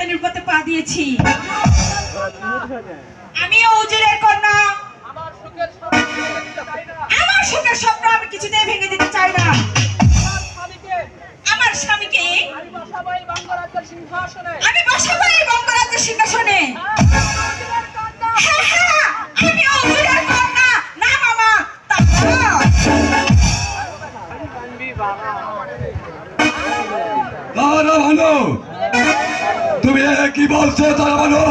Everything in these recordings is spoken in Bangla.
শয়তানের পথে পা দিয়েছি। আমি হুজুরের কন্যা, আমার সুখের স্বপ্ন আমি কিছুতেই ভেঙে দিতে চাই না। আমার স্বামীকে আমি বসাবো এই বঙ্গরাজ্যের সিংহাসনে। আমি হুজুরের কন্যা না মামা, তা তারা ভালো, তুমি কি বলছো? তারা ভালো,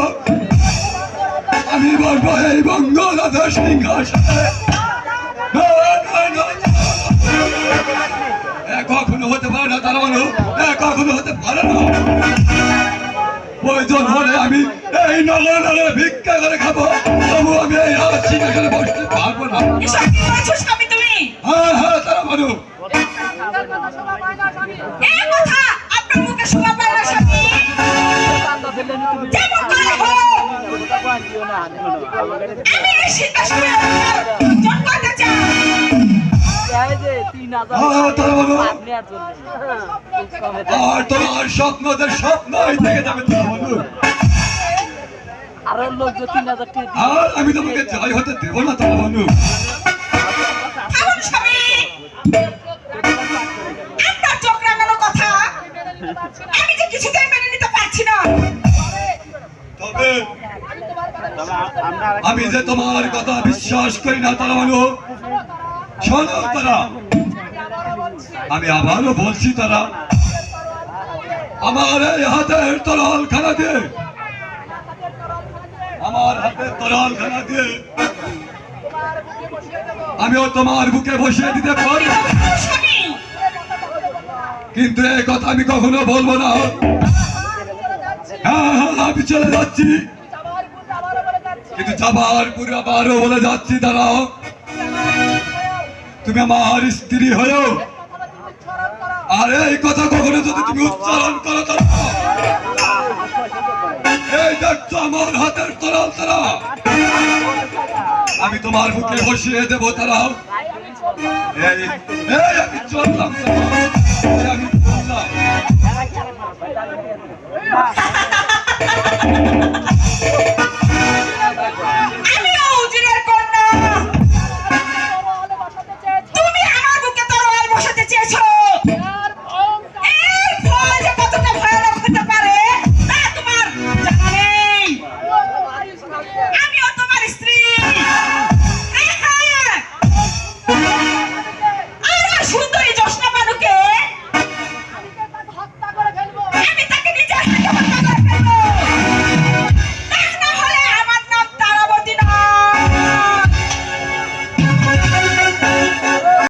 আমি বলবো এই বঙ্গরাজ্যের সিংহাসনে কখনো হতে পারে না। তারা ভালো, কখনো হতে পারে না। প্রয়োজন হলে আমি এই নগর নগরে ভিক্ষা করে খাবো, তবু আমি এই সিংহাসনে বসতে পারবো না। হ্যাঁ হ্যাঁ, তারা ভালো, আর তোমার স্বপ্নদের স্বপ্নই থেকে যাবে। আর আমি তোমাকে জয় হতে দেব না। তারা বন্ধু, আমি যে কিছুতেই মেনে নিতে পারছি না। তবে আমি যে তোমার কথা বিশ্বাস করি না। তারা বন্ধু শোনো, তারা আমি আবারও বলছি, তারা আমার এই হাতের তরল খানা দিয়ে, আমার হাতের তরল খানা দিয়ে আমিও তোমার বুকে বসিয়ে দিতে পারি, কিন্তু এই কথা আমি কখনো বলবো না। হ্যাঁ হ্যাঁ, আমি চলে যাচ্ছি, কিন্তু যাবার পূর্বে আবারও বলে যাচ্ছি, দাঁড়াও, তুমি আমার স্ত্রী হয়েও আর এই কথা কখনো যদি তুমি উচ্চারণ করো, এই দেখছো আমার হাতের তরল, তারা আমি তোমার বুকে বসিয়ে দেবো। তারা আমি চললাম, আমি চললাম।